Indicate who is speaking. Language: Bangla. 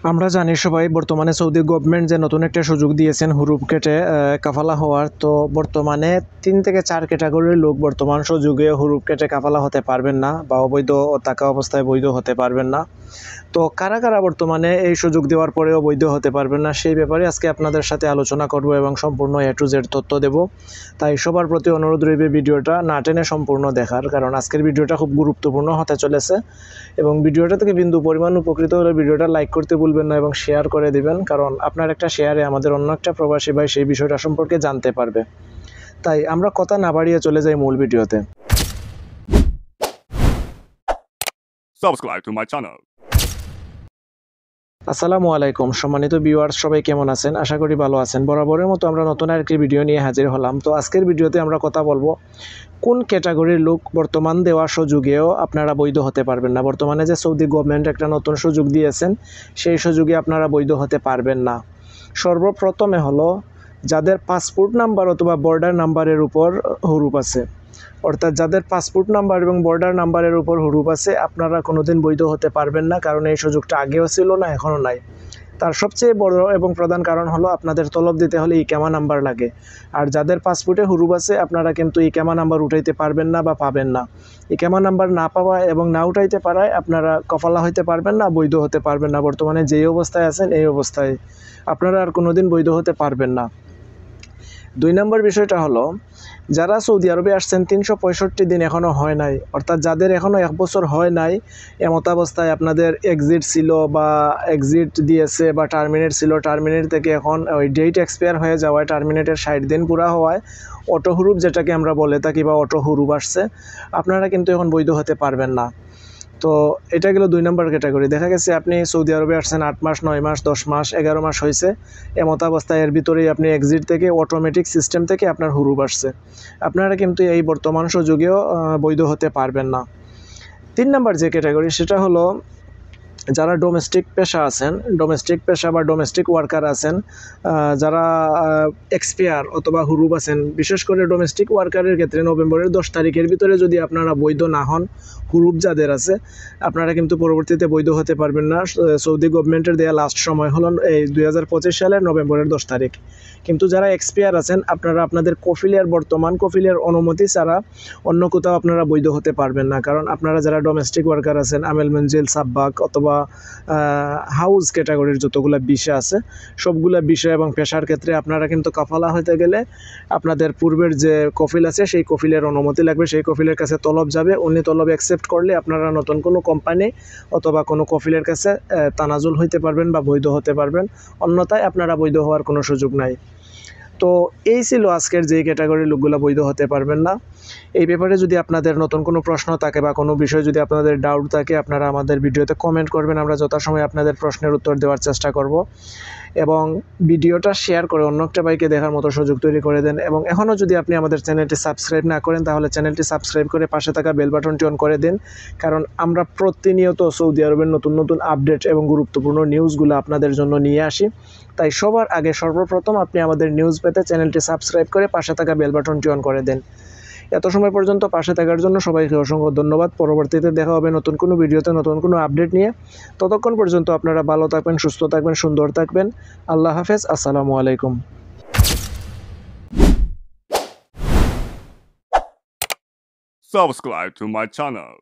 Speaker 1: আমরা জানি সবাই বর্তমানে সৌদি গভর্নমেন্ট যে নতুন একটা সুযোগ দিয়েছেন হুরুপ কেটে কাফালা হওয়ার। তো বর্তমানে 3 থেকে 4 ক্যাটাগরির লোক বর্তমান সুযোগে হুরুপ কেটে কাফালা হতে পারবেন না বা অবৈধ থাকা অবস্থায় বৈধ হতে পারবেন না। তো কারা কারা বর্তমানে এই সুযোগ দেওয়ার পরেও বৈধ হতে পারবেন না সেই ব্যাপারে আজকে আপনাদের সাথে আলোচনা করব এবং সম্পূর্ণ A to Z তথ্য দেব। তাই সবার প্রতি অনুরোধ রইবে ভিডিওটা না টেনে সম্পূর্ণ দেখার, কারণ আজকের ভিডিওটা খুব গুরুত্বপূর্ণ হতে চলেছে। এবং ভিডিওটা থেকে বিন্দু পরিমাণ উপকৃত হলে ভিডিওটা লাইক করতে ভুলবেন না এবং শেয়ার করে দিবেন, কারণ আপনার একটা শেয়ারে আমাদের অন্য একটা প্রবাসী ভাই সেই বিষয়টা সম্পর্কে জানতে পারবে। তাই আমরা কথা না বাড়িয়ে চলে যাই মূল ভিডিওতে।
Speaker 2: Subscribe to my channel.
Speaker 1: আসসালামু আলাইকুম সম্মানিত ভিউয়ার্স, সবাই কেমন আছেন? আশা করি ভালো আছেন। বরাবরের মতো আমরা নতুন আরেকটি ভিডিও নিয়ে হাজির হলাম। তো আজকের ভিডিওতে আমরা কথা বলবো কোন ক্যাটাগরির লোক বর্তমান দেওয়া সুযোগেও আপনারা বৈধ হতে পারবেন না। বর্তমানে যে সৌদি গভর্নমেন্ট একটা নতুন সুযোগ দিয়েছেন সেই সুযোগে আপনারা বৈধ হতে পারবেন না। সর্বপ্রথমে হলো যাদের পাসপোর্ট নাম্বার অথবা বর্ডার নাম্বারের উপর হুরুপ আছে, অর্থাৎ যাদের পাসপোর্ট নাম্বার এবং বর্ডার নাম্বারের উপর হুরুপ আছে আপনারা কোনোদিন বৈধ হতে পারবেন না, কারণ এই সুযোগটা আগেও ছিল না, এখনও নাই। তার সবচেয়ে বড় এবং প্রধান কারণ হলো আপনাদের তলব দিতে হলে ইকামা নাম্বার লাগে। আর যাদের পাসপোর্টে হুরুপ আছে আপনারা কিন্তু ইকামা নাম্বার উঠাইতে পারবেন না বা পাবেন না। ইকামা নাম্বার না পাওয়া এবং না উঠাইতে পারায় আপনারা কফালা হইতে পারবেন না, বৈধ হতে পারবেন না। বর্তমানে যেই অবস্থায় আছেন এই অবস্থায় আপনারা আর কোনোদিন বৈধ হতে পারবেন না। 2 নম্বর বিষয়টা হলো যারা সৌদি আরবে আসছেন 365 দিন এখনও হয় নাই, অর্থাৎ যাদের এখনও 1 বছর হয় নাই, এমত অবস্থায় আপনাদের এক্সিট ছিল বা এক্সিট দিয়েছে বা টার্মিনেট ছিল, টার্মিনেট থেকে এখন ওই ডেট এক্সপায়ার হয়ে যাওয়ায় টার্মিনেটের 60 দিন পুরা হওয়ায় অটো হুরুপ যেটাকে আমরা বলে থাকি বা অটো হুরুপ আসছে, আপনারা কিন্তু এখন বৈধ হতে পারবেন না। তো এটা গেল 2 নম্বর ক্যাটাগরি। দেখা গেছে আপনি সৌদি আরবে আসছেন 8 মাস 9 মাস 10 মাস 11 মাস হয়েছে, এমত অবস্থায় এর ভিতরেই আপনি এক্সিট থেকে অটোমেটিক সিস্টেম থেকে আপনার হুরুপ আসছে, আপনারা কিন্তু এই বর্তমান সুযোগেও বৈধ হতে পারবেন না। 3 নম্বর যে ক্যাটাগরি সেটা হলো যারা ডোমেস্টিক পেশা আছেন, ডোমেস্টিক পেশা বা ডোমেস্টিক ওয়ার্কার আছেন, যারা এক্সপায়ার অথবা হুরুপ আছেন, বিশেষ করে ডোমেস্টিক ওয়ার্কারের ক্ষেত্রে নভেম্বরের 10 তারিখের ভিতরে যদি আপনারা বৈধ না হন, হুরুপ যাদের আছে আপনারা কিন্তু পরবর্তীতে বৈধ হতে পারবেন না। সৌদি গভর্নমেন্টের দেওয়া লাস্ট সময় হলো এই 2025 সালের নভেম্বরের 10 তারিখ। কিন্তু যারা এক্সপায়ার আছেন আপনারা আপনাদের বর্তমান কফিলের অনুমতি ছাড়া অন্য কোথাও আপনারা বৈধ হতে পারবেন না, কারণ আপনারা যারা ডোমেস্টিক ওয়ার্কার আছেন, আমেল মঞ্জিল সাব্বাক অথবা হাউস ক্যাটাগরির যতগুলো বিষয় আছে সবগুলা বিষয় এবং পেশার ক্ষেত্রে আপনারা কিন্তু কাফালা হতে গেলে আপনাদের পূর্বের যে কফিল আছে সেই কফিলের অনুমতি লাগবে। সেই কফিলের কাছে তলব যাবে, উনি তলব অ্যাকসেপ্ট করলে আপনারা নতুন কোনো কোম্পানি অথবা কোনো কফিলের কাছে তানাজুল হইতে পারবেন বা বৈধ হতে পারবেন, অন্যথায় আপনারা বৈধ হওয়ার কোনো সুযোগ নাই। তো এই ছিল আজকের যে ক্যাটাগরির লোকগুলো বৈধ হতে পারবেন না। এই ব্যাপারে যদি আপনাদের নতুন কোনো প্রশ্ন থাকে বা কোনো বিষয় যদি আপনাদের ডাউট থাকে আপনারা আমাদের ভিডিওতে কমেন্ট করবেন, আমরা যথাসময়ে আপনাদের প্রশ্নের উত্তর দেওয়ার চেষ্টা করব। এবং ভিডিওটা শেয়ার করে অন্য একটা ভাইকে দেখার মতো সুযোগ তৈরি করে দেন। এবং এখনও যদি আপনি আমাদের চ্যানেলটি সাবস্ক্রাইব না করেন তাহলে চ্যানেলটি সাবস্ক্রাইব করে পাশে থাকা বেল বাটনটি অন করে দিন, কারণ আমরা প্রতিনিয়ত সৌদি আরবের নতুন নতুন আপডেট এবং গুরুত্বপূর্ণ নিউজগুলো আপনাদের জন্য নিয়ে আসি। তাই সবার আগে সর্বপ্রথম আপনি আমাদের নিউজ পেতে চ্যানেলটি সাবস্ক্রাইব করে পাশে থাকা বেল বাটনটি অন করে দেন। এত সময় পর্যন্ত পাশে থাকার জন্য সবাইকে অসংখ্য ধন্যবাদ। পরবর্তীতে দেখা হবে নতুন কোনো ভিডিওতে নতুন কোনো আপডেট নিয়ে। ততক্ষণ পর্যন্ত আপনারা ভালো থাকবেন, সুস্থ থাকবেন, সুন্দর থাকবেন। আল্লাহ হাফেজ। আসসালামু আলাইকুম।
Speaker 2: Subscribe to my channel.